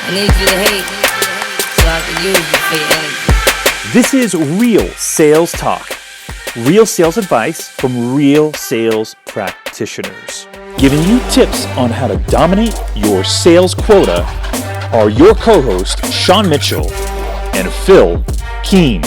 I need you to hate so I can use you for your energy. This is Real Sales Talk. Real sales advice from real sales practitioners. Giving you tips on how to dominate your sales quota are your co-hosts, Sean Mitchell and Phill Keen.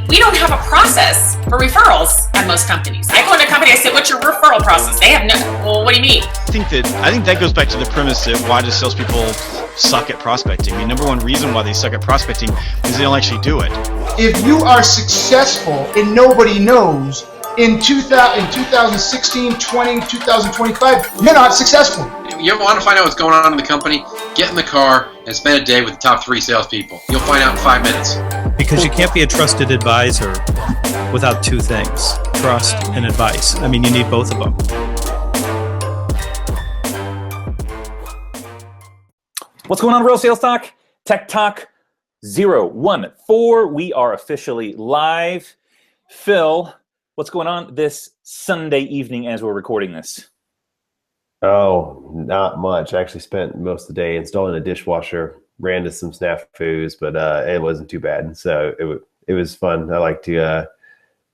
We don't have a process for referrals at most companies. I go into a company, I say, what's your referral process? They have no, well, what do you mean? I think that goes back to the premise of why do salespeople suck at prospecting. I mean, number one reason why they suck at prospecting is they don't actually do it. If you are successful and nobody knows, in 2016, 20, 2025, you're not successful. You ever want to find out what's going on in the company? Get in the car and spend a day with the top 3 salespeople. You'll find out in 5 minutes. Because you can't be a trusted advisor without 2 things, trust and advice. I mean, you need both of them. What's going on, Real Sales Talk? TechTalk 014. We are officially live. Phill, what's going on this Sunday evening as we're recording this? Oh, not much. I actually spent most of the day installing a dishwasher, ran to some snafus, but it wasn't too bad. So it was fun. I like to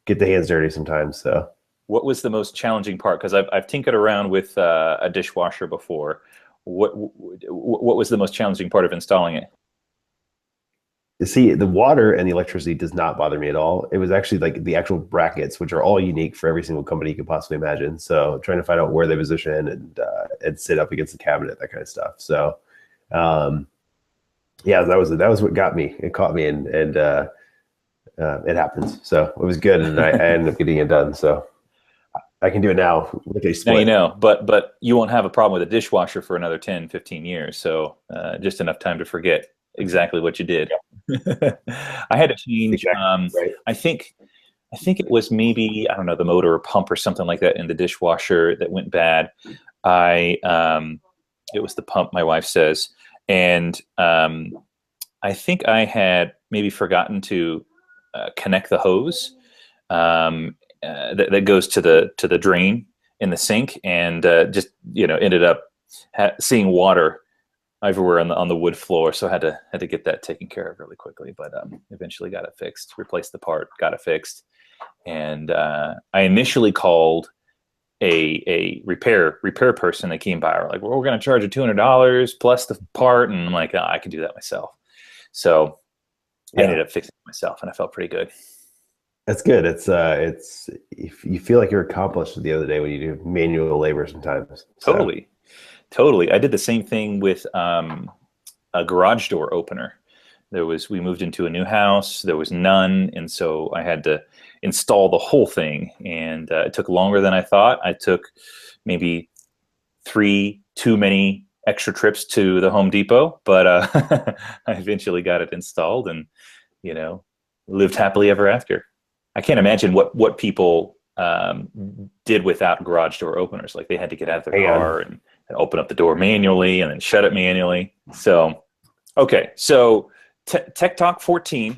get the hands dirty sometimes. So, what was the most challenging part? Because I've tinkered around with a dishwasher before. What was the most challenging part of installing it? You see, the water and the electricity does not bother me at all. It was actually like the actual brackets, which are all unique for every single company you could possibly imagine. So trying to find out where they position and sit up against the cabinet, that kind of stuff. So, yeah, that was what got me. It caught me, and it happens. So it was good, and I ended up getting it done. So I can do it now with a split. Now you know, but you won't have a problem with a dishwasher for another 10, 15 years. So just enough time to forget exactly what you did. Yeah. I had to change. Exactly. Right. I think it was maybe, I don't know, the motor or pump or something like that in the dishwasher that went bad. It was the pump, my wife says, and I think I had maybe forgotten to connect the hose that goes to the drain in the sink, and just ended up seeing water everywhere on the wood floor. So I had to get that taken care of really quickly, but eventually got it fixed, replaced the part, got it fixed. And I initially called a repair person that came by. We're like, well, we're going to charge you $200 plus the part. And I'm like, I can do that myself. So I ended up fixing it myself, and I felt pretty good. That's good. It's if you feel like you're accomplished the other day when you do manual labor sometimes. So. Totally. I did the same thing with a garage door opener. We moved into a new house. There was none, and so I had to install the whole thing, and it took longer than I thought. I took maybe 3 too many extra trips to the Home Depot, but I eventually got it installed, and lived happily ever after. I can't imagine what people did without garage door openers. Like, they had to get out of their car and open up the door manually and then shut it manually. So, okay. So Tech Talk 14,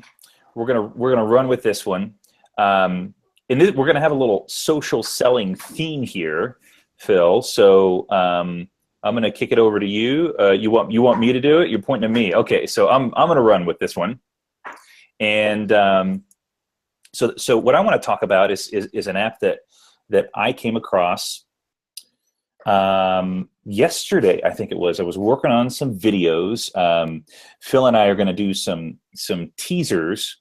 we're gonna run with this one. And we're gonna have a little social selling theme here, Phill. So I'm gonna kick it over to you. You want me to do it? You're pointing at me. Okay. So I'm gonna run with this one. And so what I want to talk about is an app that I came across yesterday. I think it was. I was working on some videos. Phill and I are going to do some teasers.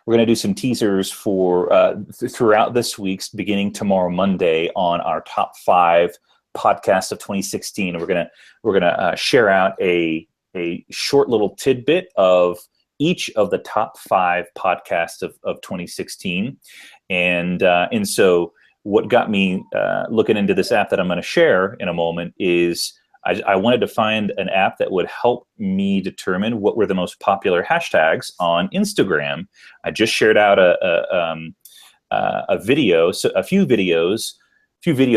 We're going to do some teasers for throughout this week's, beginning tomorrow, Monday, on our top 5 podcasts of 2016. We're gonna share out a short little tidbit of each of the top 5 podcasts of 2016, and so what got me looking into this app that I'm going to share in a moment is I wanted to find an app that would help me determine what were the most popular hashtags on Instagram. I just shared out a video, so a few video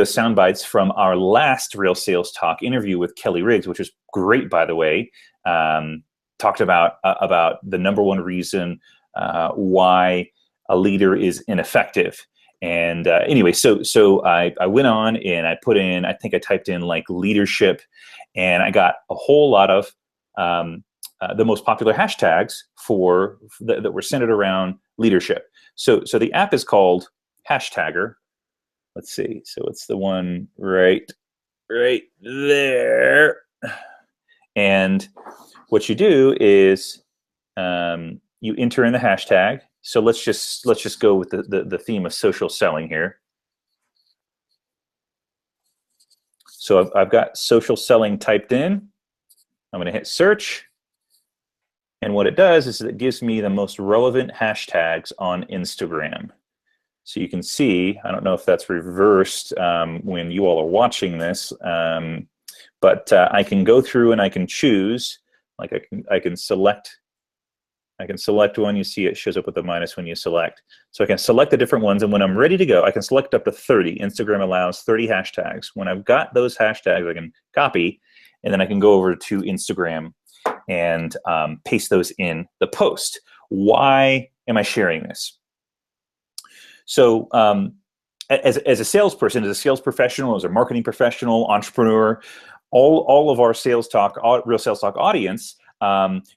sound bites from our last Real Sales Talk interview with Kelly Riggs, which was great, by the way. Talked about the number one reason why a leader is ineffective. And anyway, so I went on and I put in, I think I typed in like leadership, and I got a whole lot of the most popular hashtags that were centered around leadership. So the app is called HashTagger. Let's see. So it's the one right there. And what you do is you enter in the hashtag. So let's just go with the theme of social selling here. So I've got social selling typed in. I'm going to hit search. And what it does is it gives me the most relevant hashtags on Instagram. So you can see, I don't know if that's reversed when you all are watching this, but I can go through and I can choose. Like I can select one. You see it shows up with a minus when you select. So I can select the different ones, and when I'm ready to go, I can select up to 30. Instagram allows 30 hashtags. When I've got those hashtags, I can copy, and then I can go over to Instagram and paste those in the post. Why am I sharing this? So as a salesperson, as a sales professional, as a marketing professional, entrepreneur, all of our sales talk, real sales talk audience,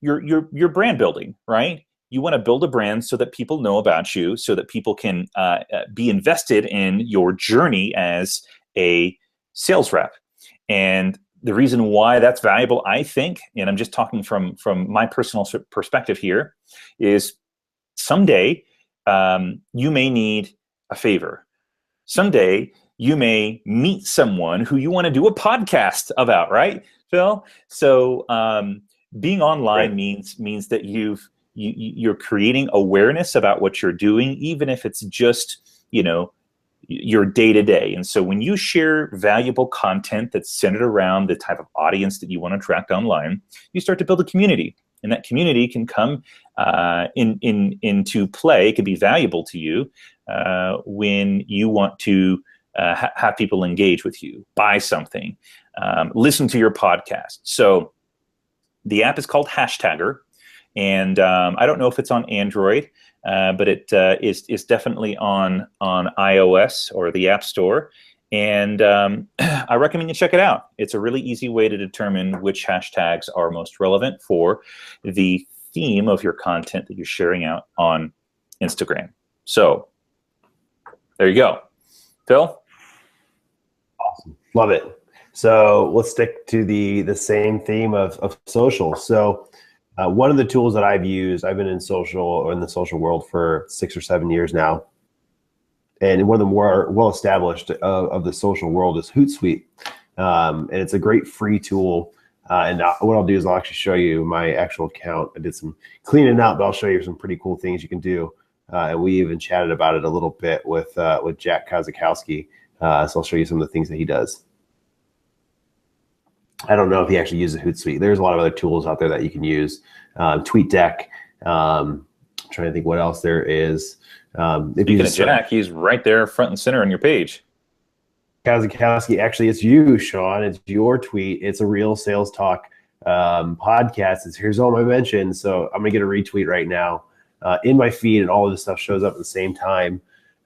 you're brand building, right? You want to build a brand so that people know about you, so that people can be invested in your journey as a sales rep. And the reason why that's valuable, I think, and I'm just talking from my personal perspective here, is someday you may need a favor. Someday you may meet someone who you want to do a podcast about, right, Phill? So being online means that you're creating awareness about what you're doing, even if it's just, your day-to-day. And so when you share valuable content that's centered around the type of audience that you want to attract online, you start to build a community. And that community can come into play, can be valuable to you when you want to have people engage with you, buy something, listen to your podcast. So the app is called HashTagger, and I don't know if it's on Android, but it is definitely on iOS or the App Store. And I recommend you check it out. It's a really easy way to determine which hashtags are most relevant for the theme of your content that you're sharing out on Instagram. So there you go. Phill? Awesome. Love it. So let's stick to the same theme of social. So one of the tools that I've used, I've been in social or in the social world for 6 or 7 years now. And one of the more well-established of the social world is Hootsuite. And it's a great free tool. And what I'll do is I'll actually show you my actual account. I did some cleaning out, but I'll show you some pretty cool things you can do. And we even chatted about it a little bit with Jack Kazakowski. So I'll show you some of the things that he does. I don't know if he actually uses Hootsuite. There's a lot of other tools out there that you can use. TweetDeck. I'm trying to think what else there is. Speaking of Jack, he's right there front and center on your page. Kazakowski, actually, it's you, Sean. It's your tweet. It's a Real Sales Talk podcast. Here's all my mentions. So I'm going to get a retweet right now in my feed, and all of this stuff shows up at the same time.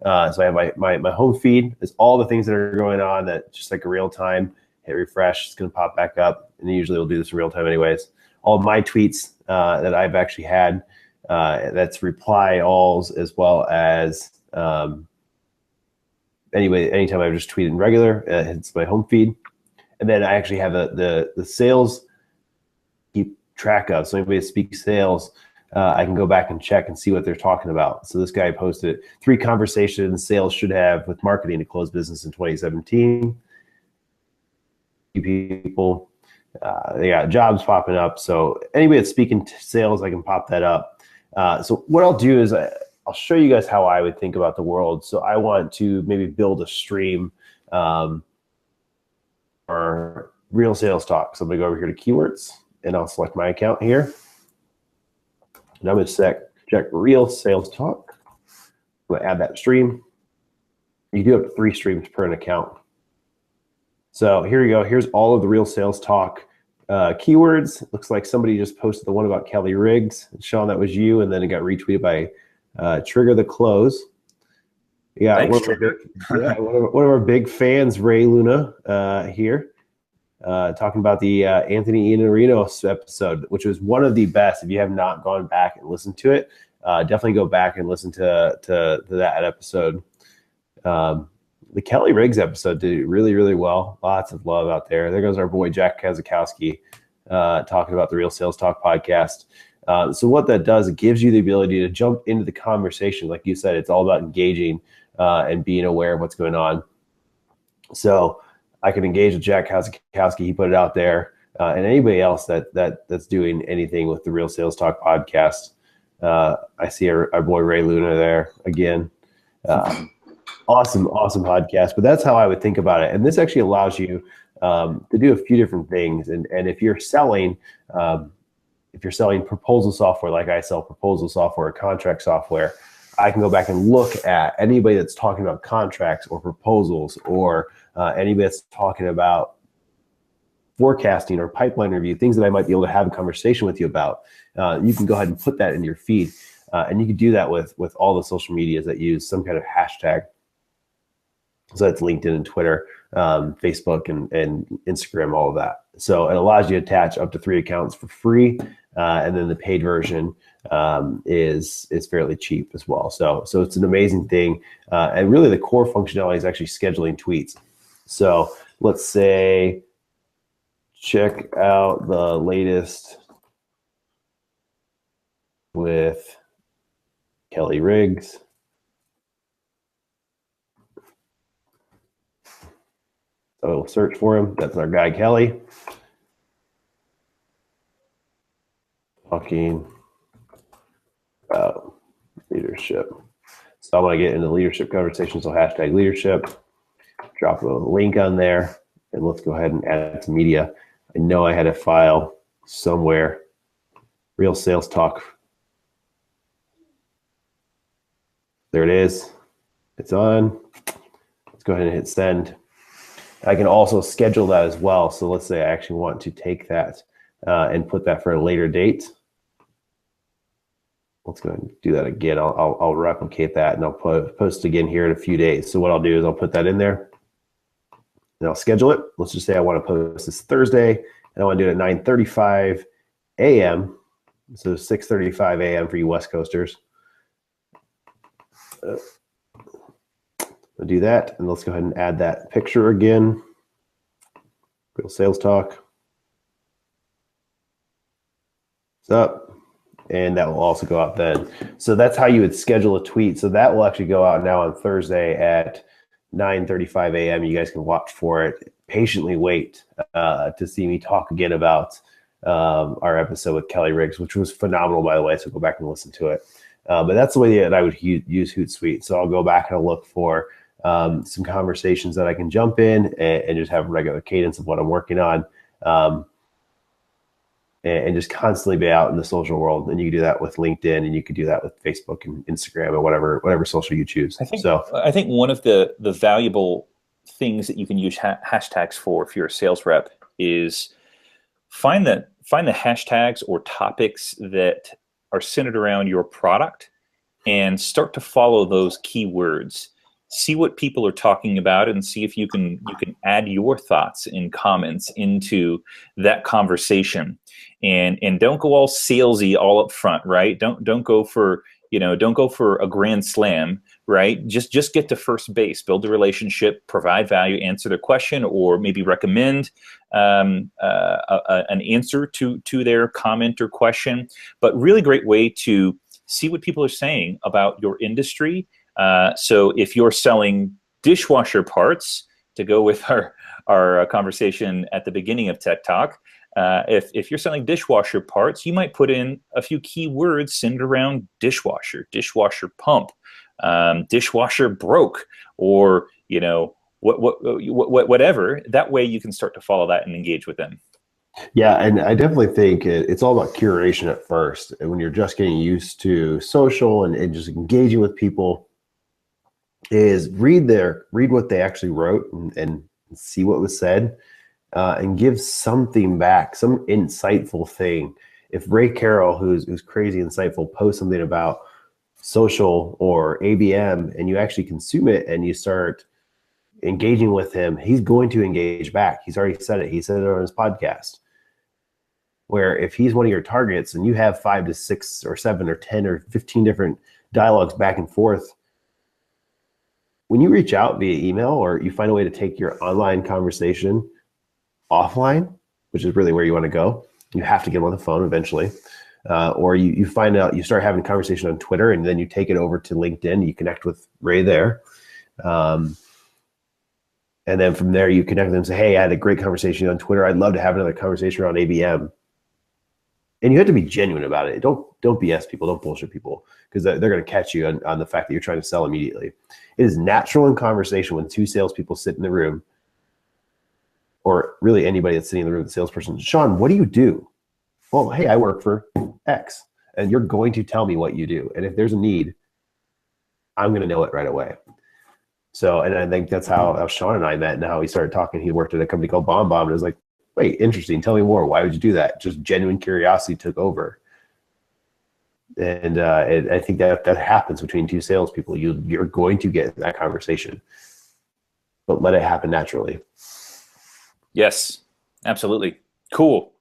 So I have my home feed. It's all the things that are going on that just like a real time. Hit refresh. It's going to pop back up. And usually we'll do this in real time anyways. All of my tweets that I've actually had, that's reply alls, as well as anytime I've just tweeted in regular, it's my home feed. And then I actually have the sales keep track of. So anybody that speaks sales, I can go back and check and see what they're talking about. So this guy posted 3 conversations sales should have with marketing to close business in 2017. People, they got jobs popping up. So anybody that's speaking to sales, I can pop that up. So what I'll do is I'll show you guys how I would think about the world. So I want to maybe build a stream or Real Sales Talk. So I'm going to go over here to keywords, and I'll select my account here. And I'm going to check Real Sales Talk. I'm going to add that stream. You do have 3 streams per an account. So here you go. Here's all of the Real Sales Talk keywords. It looks like somebody just posted the one about Kelly Riggs. Sean, that was you. And then it got retweeted by Trigger the Close. Yeah, thanks, Trigger. one of our big fans, Ray Luna, here. talking about the Anthony Iannarino episode, which was one of the best. If you have not gone back and listened to it, definitely go back and listen to that episode. The Kelly Riggs episode did really, really well. Lots of love out there. There goes our boy Jack Kazakowski talking about the Real Sales Talk podcast. So what that does, it gives you the ability to jump into the conversation. Like you said, it's all about engaging and being aware of what's going on. So I can engage with Jack Kazakowski. He put it out there. And anybody else that's doing anything with the Real Sales Talk podcast. I see our boy Ray Luna there again. Awesome podcast. But that's how I would think about it. And this actually allows you to do a few different things. And if you're selling proposal software, like I sell proposal software or contract software, I can go back and look at anybody that's talking about contracts or proposals, or anybody that's talking about forecasting or pipeline review, things that I might be able to have a conversation with you about. You can go ahead and put that in your feed. And you can do that with all the social medias that use some kind of hashtag. So that's LinkedIn and Twitter, Facebook and Instagram, all of that. So it allows you to attach up to 3 accounts for free. And then the paid version is fairly cheap as well. So it's an amazing thing. And really the core functionality is actually scheduling tweets. So let's say, check out the latest with Kelly Riggs. So we'll search for him. That's our guy, Kelly. Talking about leadership. So I want to get into leadership conversations. So hashtag leadership. Drop a link on there. And let's go ahead and add it to media. I know I had a file somewhere. Real Sales Talk. There it is. It's on. Let's go ahead and hit send. I can also schedule that as well. So let's say I actually want to take that and put that for a later date. Let's go ahead and do that again. I'll replicate that and I'll post again here in a few days. So what I'll do is I'll put that in there and I'll schedule it. Let's just say I want to post this Thursday and I want to do it at 9:35 a.m. So 6:35 a.m. for you West Coasters. I'll do that, and let's go ahead and add that picture again. Real Sales Talk. It's up, and that will also go out then. So that's how you would schedule a tweet. So that will actually go out now on Thursday at 9:35 a.m. You guys can watch for it. Patiently wait to see me talk again about our episode with Kelly Riggs, which was phenomenal, by the way. So go back and listen to it. But that's the way that I would use Hootsuite. So I'll go back and I'll look for some conversations that I can jump in and just have a regular cadence of what I'm working on, and just constantly be out in the social world. And you can do that with LinkedIn, and you could do that with Facebook and Instagram, or whatever social you choose. I think one of the valuable things that you can use hashtags for if you're a sales rep is find the hashtags or topics that are centered around your product and start to follow those keywords. See what people are talking about and see if you can add your thoughts and comments into that conversation. And don't go all salesy all up front, right? Don't go for a grand slam, right? Just get to first base, build a relationship, provide value, answer their question, or maybe recommend an answer to their comment or question. But really great way to see what people are saying about your industry. So if you're selling dishwasher parts, to go with our conversation at the beginning of Tech Talk, if you're selling dishwasher parts, you might put in a few keywords centered around dishwasher pump, dishwasher broke, or whatever. That way you can start to follow that and engage with them. Yeah, and I definitely think it's all about curation at first. And when you're just getting used to social and just engaging with people, is read what they actually wrote and see what was said, and give something back, some insightful thing. If Ray Carroll, who's crazy insightful, posts something about social or ABM, and you actually consume it and you start engaging with him, he's going to engage back. He's already said it. He said it on his podcast. Where if he's one of your targets and you have 5 to 6 or 7 or 10 or 15 different dialogues back and forth, when you reach out via email or you find a way to take your online conversation offline, which is really where you want to go, you have to get him on the phone eventually. Or you find out, you start having a conversation on Twitter and then you take it over to LinkedIn, you connect with Ray there. And then from there you connect with them and say, hey, I had a great conversation on Twitter. I'd love to have another conversation around ABM. And you have to be genuine about it. Don't BS people, don't bullshit people, because they're going to catch you on the fact that you're trying to sell immediately. It is natural in conversation when 2 salespeople sit in the room, or really anybody that's sitting in the room with the salesperson. Sean, what do you do? Well, hey, I work for X, and you're going to tell me what you do. And if there's a need, I'm going to know it right away. So, and I think that's how Sean and I met and how we started talking. He worked at a company called Bomb, and it was like, wait, interesting. Tell me more. Why would you do that? Just genuine curiosity took over. And I think that happens between 2 salespeople. You're going to get that conversation, but let it happen naturally. Yes, absolutely. Cool.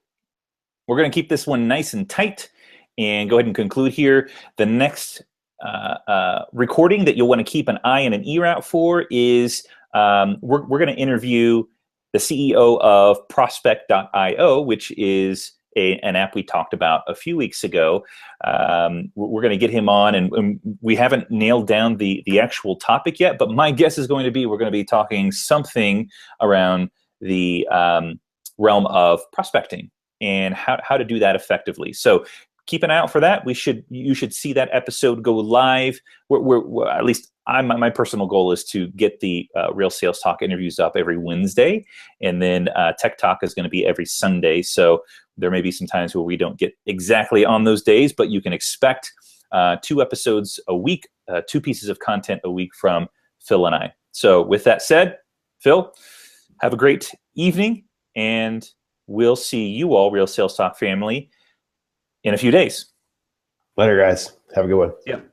We're going to keep this one nice and tight and go ahead and conclude here. The next recording that you'll want to keep an eye and an ear out for is we're going to interview the CEO of Prospect.io, which is an app we talked about a few weeks ago. We're going to get him on, and we haven't nailed down the actual topic yet, but my guess is going to be we're going to be talking something around the realm of prospecting and how to do that effectively. So keep an eye out for that. You should see that episode go live. We're at least my personal goal is to get the Real Sales Talk interviews up every Wednesday, and then Tech Talk is going to be every Sunday. So there may be some times where we don't get exactly on those days, but you can expect 2 episodes a week, 2 pieces of content a week from Phill and I. So with that said, Phill, have a great evening, and we'll see you all, Real Sales Talk family, in a few days. Later, guys. Have a good one. Yeah.